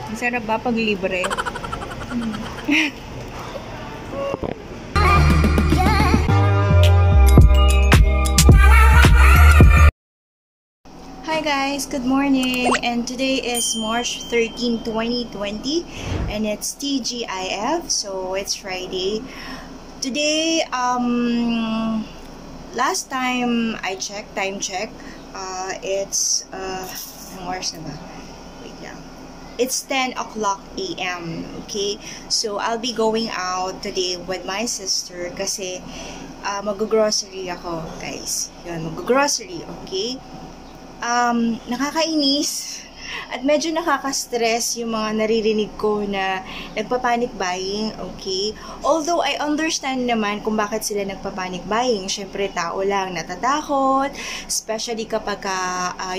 Masarap ba pag libre? Hi guys, good morning, and today is March 13, 2020, and it's TGIF, so it's Friday. Today, last time I checked, time check, it's, anong oras na ba? Wait lang. It's 10 o'clock a.m. Okay? So, I'll be going out today with my sister kasi mag-grocery ako, guys. Yun, mag-grocery, okay? Nakakainis at medyo nakaka-stress yung mga naririnig ko na nagpa-panic buying, okay? Although I understand naman kung bakit sila nagpa-panic buying. Syempre, tao lang natatakot, especially kapag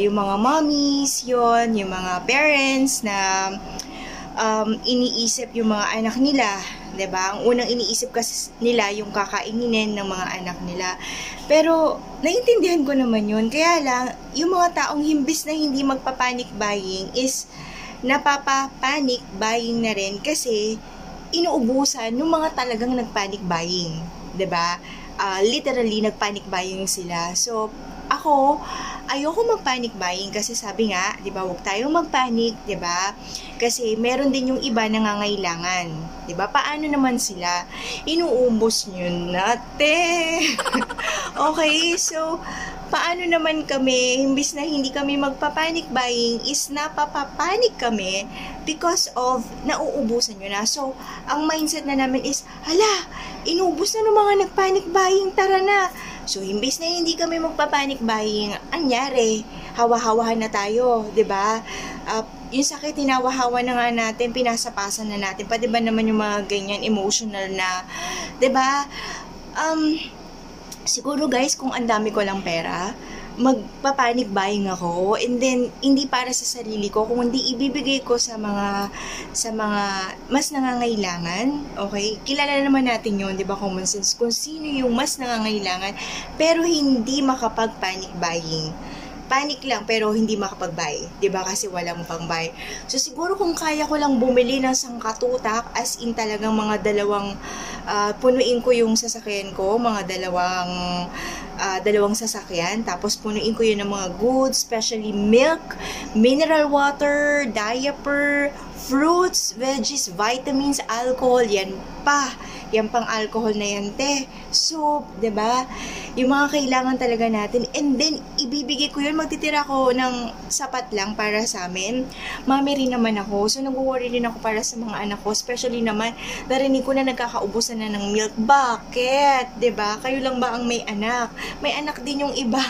yung mga mommies, yon, yung mga parents na iniisip yung mga anak nila, 'di ba? Ang unang iniisip kasi nila yung kakainin ng mga anak nila. Pero naiintindihan ko naman 'yun. Kaya lang yung mga taong himbis na hindi magpa-panic buying is napapa-panic buying na rin kasi inuubusan ng mga talagang nag-panic buying, 'di ba? Literally nag-panic buying sila. So ako, ayoko mag-panic buying kasi sabi nga, 'di ba, huwag tayong mag-panic, 'di ba? Kasi meron din yung iba nangangailangan, 'di ba? Paano naman sila? Inuubos niyo natin. Okay, so paano naman kami, imbis na hindi kami magpa-panic buying, is napapapanik kami because of nauubusan nyo na. So, ang mindset na namin is, hala, inubos na ng mga nag-panic buying, tara na. So, imbis na hindi kami magpa-panic buying, anyari, hawa-hawahan na tayo, 'di ba? Yung sakit, hinawahawa na nga natin, pinasapasan na natin. Pa, 'di ba naman yung mga ganyan, emotional na, 'di ba? Siguro guys, kung ang dami ko lang pera, magpa-panic buying ako, and then hindi para sa sarili ko, kung hindi ibibigay ko sa mga mas nangangailangan. Okay, kilala naman natin 'yon, 'di ba, common sense, kung sino yung mas nangangailangan pero hindi makapag-panic buying. Panic lang pero hindi makapag-buy, 'di ba, kasi walang pang-buy. So siguro kung kaya ko lang bumili ng sangkatutak, as in talagang mga dalawang punuin ko yung sasakyan ko, mga dalawang sasakyan, tapos punuin ko yun ng mga goods, especially milk, mineral water, diaper, fruits, veggies, vitamins, alcohol, yan pang alcohol na yan, te. Soup, 'di ba? Yung mga kailangan talaga natin, and then ibibigay ko yun, magtitira ko ng sapat lang para sa amin. Mami rin naman ako, so nag-worry din ako para sa mga anak ko, especially naman narinig ko na nagkakaubusan na ng milk. Bakit? 'Di ba? Kayo lang ba ang may anak? May anak din yung iba.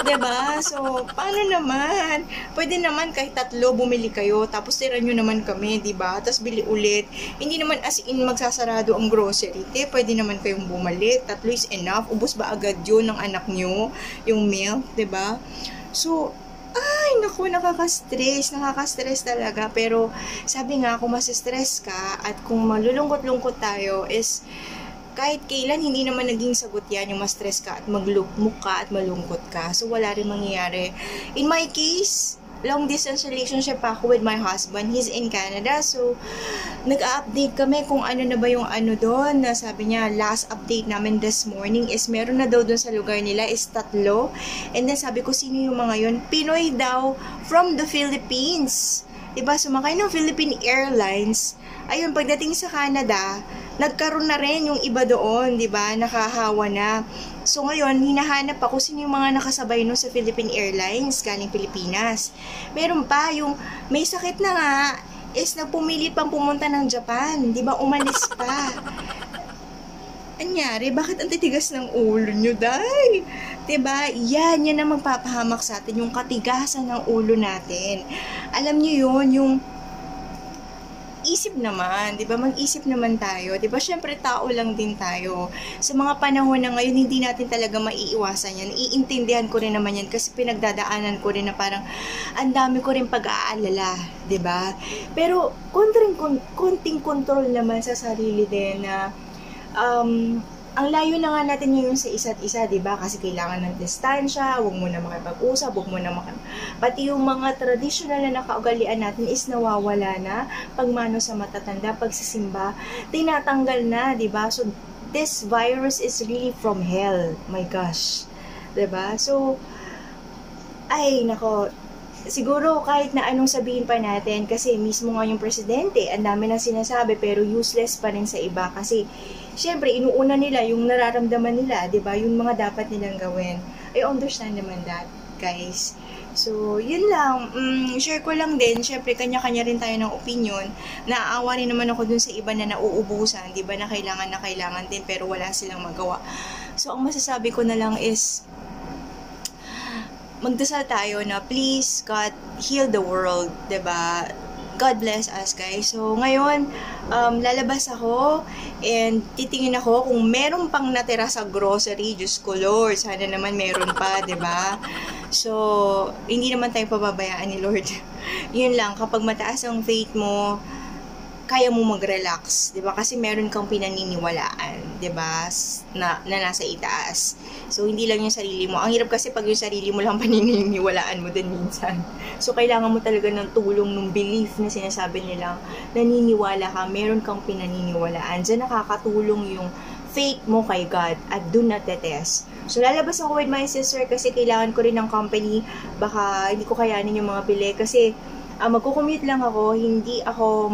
'Di ba? So, paano naman? Pwede naman kahit 3 bumili kayo, tapos tira nyo naman kami, 'di ba? Tapos bili ulit. Hindi naman as in magsasarado ang grocery. Pwede naman kayong bumalik. 3 is enough. Ubos ba agad 'yun ng anak nyo, yung milk, 'di ba? So, ay, naku, nakaka-stress talaga. Pero, sabi nga, kung mas-stress ka at kung malulungkot-lungkot tayo is kahit kailan hindi naman naging sagot yan yung ma-stress ka at maglukmuk ka at malungkot ka. So, wala rin mangyayari. In my case, long distance relationship ako with my husband. He's in Canada. So, nag-update kami kung ano na ba yung ano doon. Sabi niya, last update namin this morning is meron na daw doon sa lugar nila is 3. And then sabi ko, sino yung mga yun? Pinoy daw from the Philippines. Diba? Sumakay ng Philippine Airlines. Ayun, pagdating sa Canada, nagkaroon na rin yung iba doon, 'di ba? Nakahawa na. So ngayon, hinahanap ako sino yung mga nakasabay no sa Philippine Airlines galing Pilipinas. Meron pa yung may sakit na nga is nagpumilit pang pumunta ng Japan, 'di ba? Umalis pa. Anyari, bakit ang titigas ng ulo nyo, day? 'Di ba? Yan ang magpapahamak sa atin, yung katigasan ng ulo natin. Alam niyo yun, yung isip naman, 'di ba? Mag-isip naman tayo, 'di ba? Syempre tao lang din tayo. Sa mga panahon na ngayon, hindi natin talaga maiiwasan 'yan. Iintindihan ko rin naman 'yan kasi pinagdadaanan ko rin na parang ang dami ko rin pag-aalala, 'di ba? Pero konting control naman sa sarili din na ang layo na nga natin ngayon sa isa't isa, di ba? Kasi kailangan ng distansya, huwag mo na makipag-usap, huwag mo na pati yung mga traditional na nakaugalian natin is nawawala na. Pagmano sa matatanda, pagsisimba, tinatanggal na, di ba? So, this virus is really from hell. My gosh. Di ba? So, ay, nako, siguro kahit na anong sabihin pa natin, kasi mismo nga yung presidente, ang dami na sinasabi, pero useless pa rin sa iba. Kasi, syempre, inuuna nila yung nararamdaman nila, di ba? Yung mga dapat nilang gawin. I understand naman that, guys. So, yun lang. Share ko lang din. Syempre, kanya-kanya rin tayo ng opinion. Naaawa rin naman ako dun sa iba na nauubusan, di ba? Na kailangan din, pero wala silang magawa. So, ang masasabi ko na lang is, magdasal tayo na please, God, heal the world, diba? God bless us, guys. So, ngayon, lalabas ako and titingin ako kung meron pang natira sa grocery. Diyos ko, Lord, sana naman meron pa, diba? So, hindi naman tayo pababayaan ni Lord. Yun lang, kapag mataas ang faith mo, kaya mo mag-relax, 'di ba? Kasi meron kang pinaniniwalaan, 'di ba? Na nasa itaas. So hindi lang yung sarili mo. Ang hirap kasi pag yung sarili mo lang paniniwalaan mo din minsan. So kailangan mo talaga ng tulong ng belief na sinasabi nilang naniniwala ka, meron kang pinaniniwalaan. Diyan nakakatulong yung faith mo kay God at do not detest. So lalabas ako with my sister kasi kailangan ko rin ng company. Baka hindi ko kayanin yung mga bili kasi magko-commute lang ako, hindi ako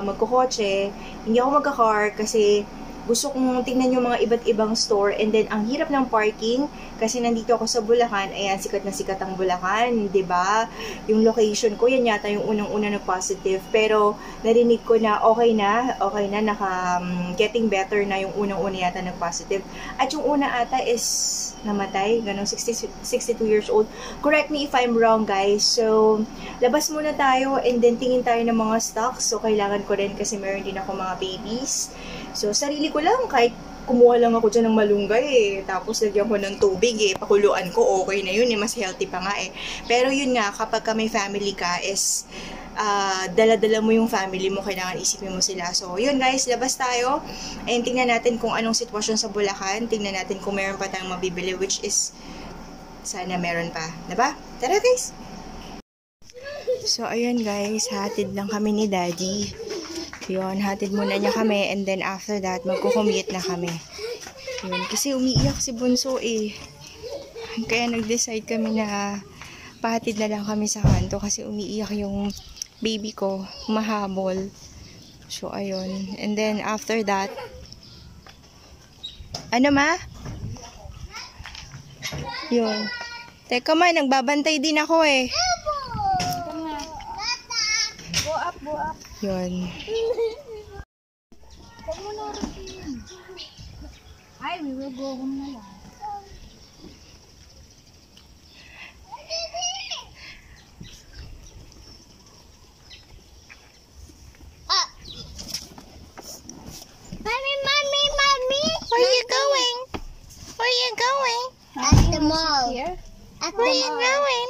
magkokotse, hindi ako magka-car kasi gusto kong tingnan yung mga iba't ibang store and then ang hirap ng parking kasi nandito ako sa Bulacan, ayan, sikat na sikat ang Bulacan, 'di ba? Yung location ko, yan yata yung unang-una na positive, pero narinig ko na okay na, getting better na yung unang-una yata na positive. At yung una ata is namatay, ganun, 62 years old. Correct me if I'm wrong, guys. So, labas muna tayo and then tingin tayo ng mga stocks. So, kailangan ko rin kasi meron din ako mga babies. So, sarili ko lang, kahit kumuha lang ako dyan ng malunggay tapos lagyan ko ng tubig pakuluan ko, okay na yun mas healthy pa nga Pero yun nga, kapag ka may family ka is, dala-dala mo yung family mo, kailangan isipin mo sila. So, yun guys, labas tayo and tingnan natin kung anong sitwasyon sa Bulacan, tingnan natin kung meron pa tayong mabibili, which is, sana meron pa, diba? Tara guys! So, ayun guys, hatid lang kami ni Daddy. Yun, hatid muna niya kami and then after that, magko-commute na kami. Yun, kasi umiiyak si Bunso Kaya nag-decide kami na pahatid na lang kami sa kanto kasi umiiyak yung baby ko, mahabol. So, ayun. And then after that, ano ma? Yun. Teka ma, nagbabantay din ako Go up. Yun. Ay, we will go home na lang. Mommy. Where are you going? Where are you going? At the mall. Here? Where are you going?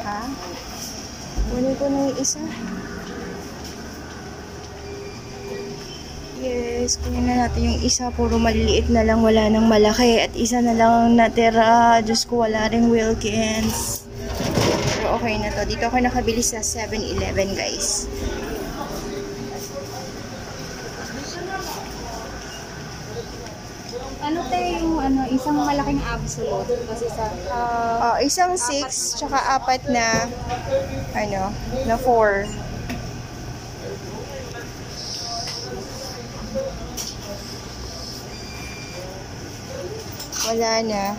Ha? Kunin ko na yung isa. Yes, kunin na natin yung isa. Puro maliliit na lang, wala nang malaki. At isa na lang ang natira. Diyos ko, wala ring Wilkins. Pero okay na to. Dito ako nakabili sa 7-Eleven, guys. Ano tayo yung isang malaking absolute kasi sa Isang 6, tsaka 4 na 4. Wala na.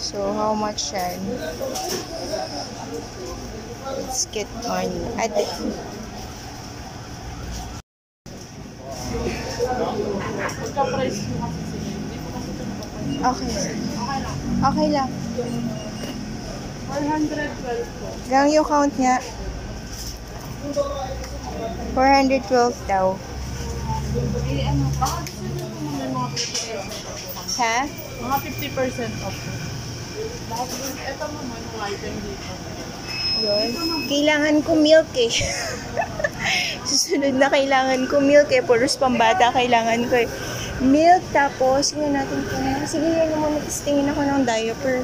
So, how much yan? Let's get money. Okay. Okay lang. 112 po. Gang yung count niya. 412 daw. Baka gusto nyo po mga 50% Ha? Mga 50% off. Ito naman yung item dito. Yun. Kailangan ko milk eh. Susunod na kailangan ko milk eh. Puros pambata kailangan ko eh. Milk, tapos, yun natin po na. Sige, yun na muna. Tingin ako ng diaper.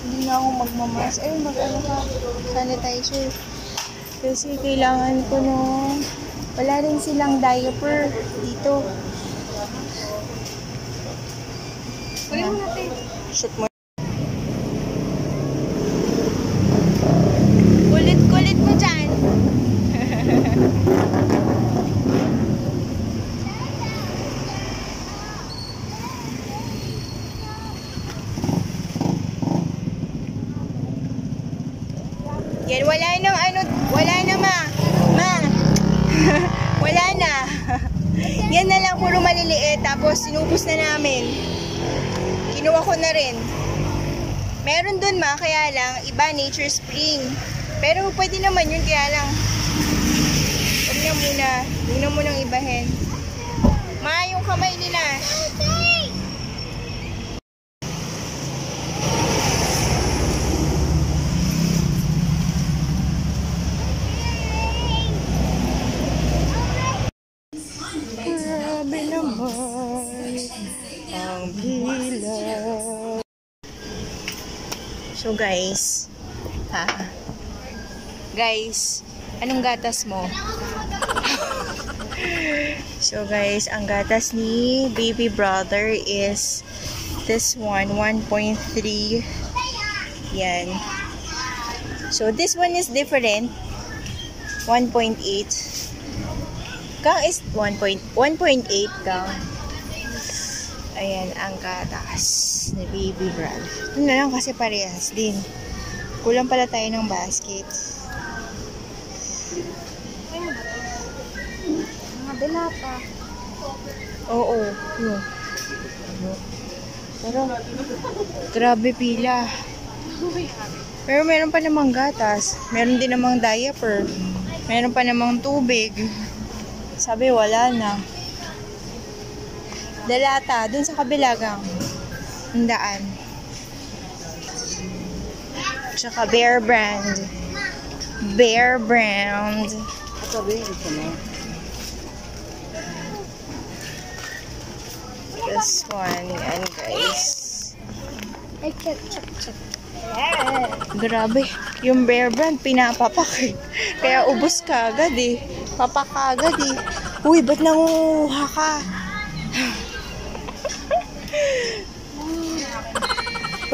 Hindi na ako magmamas. Ay, mag-ano ka. Sanitizer. Kasi kailangan ko nung... Wala rin silang diaper dito. Kunin mo natin. Shoot mo. Kulit-kulit mo dyan. Yan, wala nang ano, wala na ma. Wala na. Yan na lang, puro maliliit. Tapos, sinubos na namin. Kinuha ko na rin. Meron dun ma, kaya lang, iba, Nature Spring. Pero pwede naman yun, kaya lang. Huwag na muna. Huwag na munang ibahin. Ma, yung kamay nila. Grabe naman ang bilang. So guys, guys, anong gatas mo? So guys, ang gatas ni baby brother is this one, 1.3. Yan. So this one is different. 1.8. Kang is 1.8 kang. Ayan, ang gatas ni baby brother. Ito na lang kasi parehas din. Kulang pala tayo ng basket. Mga delata. Oo. Yun. Pero, grabe pila. Pero meron pa namang gatas. Meron din namang diaper. Meron pa namang tubig. Sabi, wala na. Delata, dun sa kabilagang daan. Tsaka Bear Brand. Bear Brand. This one, yan guys. Ay, check. Grabe, yung Bear Brand pinapapak eh. Kaya ubos ka agad eh. Papak ka agad eh. Uy, ba't nangunguha ka?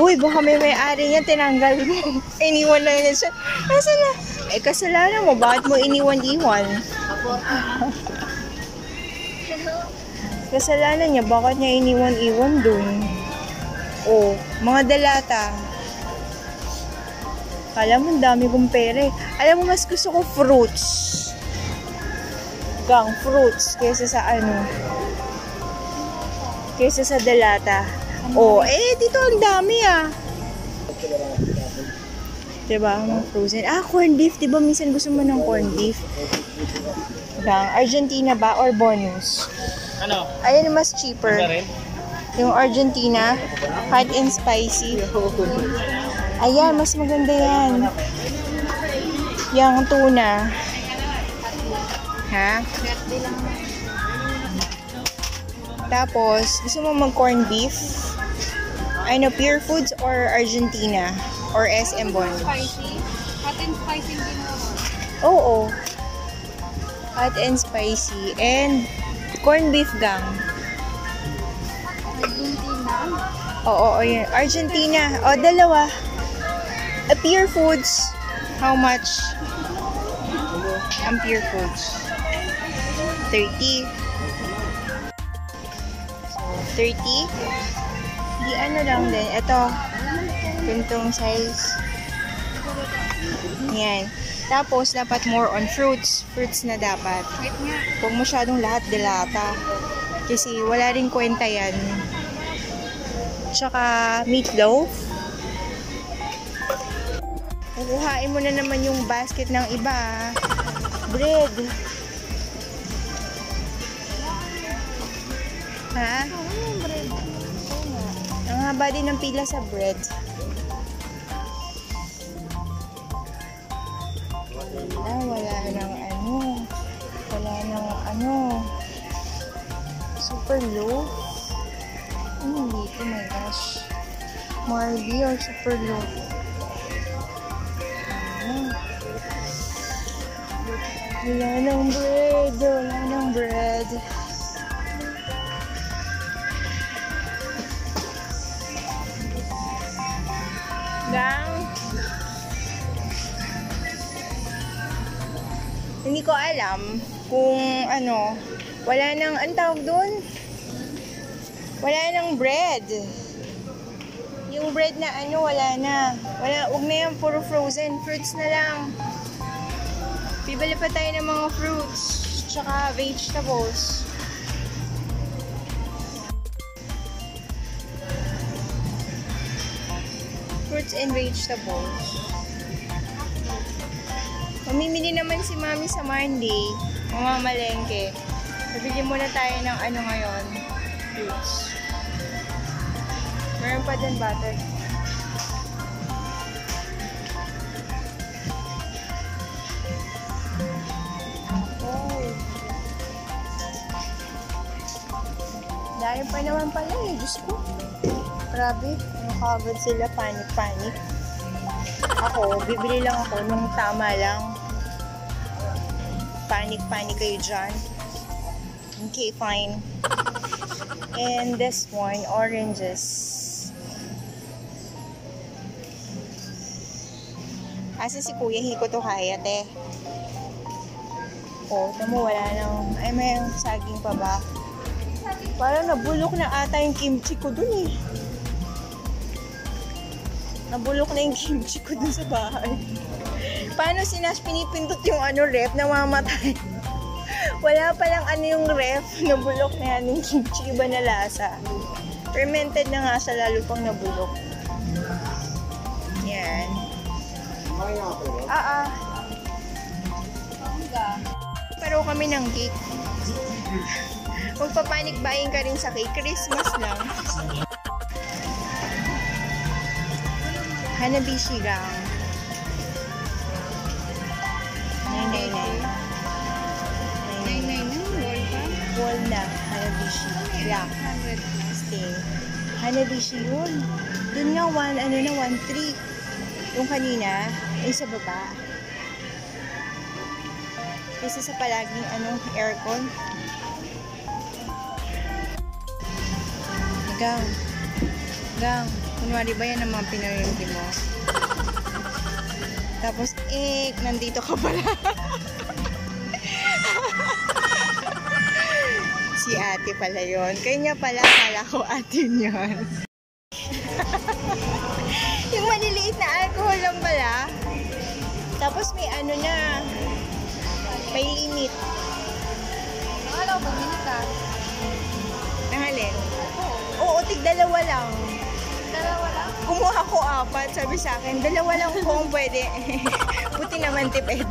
Uy, baka may-ari niya, tinanggal mo. Iniwan na niya siya. Nasaan na? Eh, kasalanan mo. Bakit mo iniwan-iwan? Kasalanan niya. Bakit niya iniwan-iwan dun? Oh, mga delata. Kala mo, dami kong pera eh. Alam mo, mas gusto ko fruits. Gang, fruits. Kesa sa ano. Kesa sa delata. Oh, eh, dito ang dami ah. Diba? Mga frozen. Ah, corned beef. Diba minsan gusto mo ng corned beef? Gang, Argentina ba or bonus? Ano? Ayan, mas cheaper. Yung Argentina, hot and spicy. Ayan, mas maganda yan. Yung tuna. Ha? Tapos, gusto mo mag-corned beef? Ano, Pure Foods or Argentina? Or SM Bonus? Spicy. Hot and spicy din ako. Oo. Hot and spicy. And corned beef gang. Argentina. Oo, yun. Argentina. O, dalawa. Pure Foods. How much? Ang Pure Foods. 30. So, 30. Di ano lang din. Ito. Gantong size. Yan. Tapos, dapat more on fruits. Fruits na dapat. Wait nga. Huwag masyadong lahat delata. Kasi wala rin kwenta yan. Tsaka meatloaf. Kukuhain mo na naman yung basket ng iba. Bread. Ha? Ang haba din ng pila sa bread. Wala nang super low. Hindi, oh my gosh. Marley or super low. Wala nang bread. Gang. Hindi ko alam kung wala nang, ang tawag doon? Wala nang bread. Yung bread na wala na. Huwag na yan, puro frozen. Fruits na lang. Bibili pa tayo ng mga fruits, tsaka vegetables. Fruits and vegetables. Mamimili naman si Mami sa Monday. Mamamalengke. Bibili muna tayo ng ngayon. Fruits. Meron pa din butter. Dahil pa naman pala Diyos ko. Grabe. Kagad sila. Panic. Ako, bibili lang ako nung tama lang. Panic kayo dyan. Okay, fine. And this one, oranges. Asa si Kuya, hindi ko to kaya, te. Tamo, wala nang, may saging pa ba? Parang nabulok na ata yung kimchi ko dun eh. Nabulok na yung kimchi ko dun sa bahay. Paano si Nash pinipindot yung ref, namamatay? Wala palang yung ref, nabulok na yan yung kimchi, iba na lasa. Fermented na nga siya, lalo pang nabulok. Yan. Pero kami ng cake. Magpapanik buying ka rin sa cake. Christmas lang. Hanabishi lang. 999. Wall na. Hanabishi. Yeah. 100 plus. Stay. Hanabishi yun. Doon nga 1.3. Yung kanina, sa baba. Isa sa palaging aircon. Gang. Kunwari ba yan ang mga pinarindi mo? Tapos, nandito ka pala. Si ate pala yun. Kanya pala, akala ko atin yun. Yung maliliit na alcohol lang pala. Tapos may may limit. Akala ko bumili ka. Nangalin? Oo, tig-2 lang. 2 lang? Kumuha ko 4, sabi sa akin, 2 lang kung pwede. Buti naman tipid.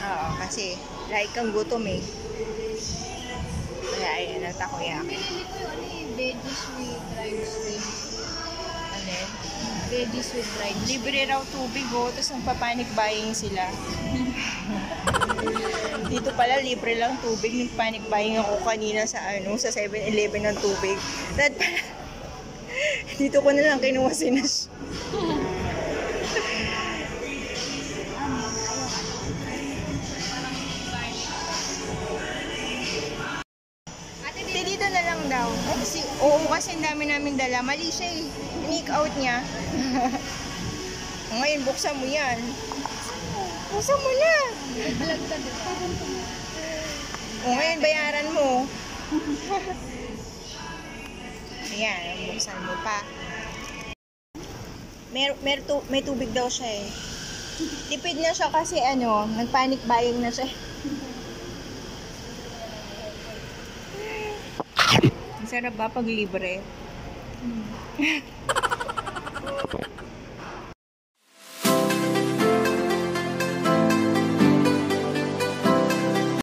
Oo, kasi like kang gutom eh. Kaya ayan, nagtakoyaki. Veggies with dried shrimp. Ano? Veggies with dried shrimp. Libre raw tubig tapos ang papanik buying sila. Dito pala libre lang tubig. Nag-panic buying ako kanina sa sa 7-Eleven ng tubig. Dahil pala dito ko na lang kinuha si Nash. Dito na lang daw. Kasi ang dami namin dala. Mali siya eh. Sneak out niya. Ngayon, buksan mo yan. Buksan mo na. Vlog ka din. Ngayon, bayaran mo. Ayan, buksan mo pa. May tubig daw siya eh. Tipid na siya kasi nag-panic buying na siya. Ang sarap ba pag libre?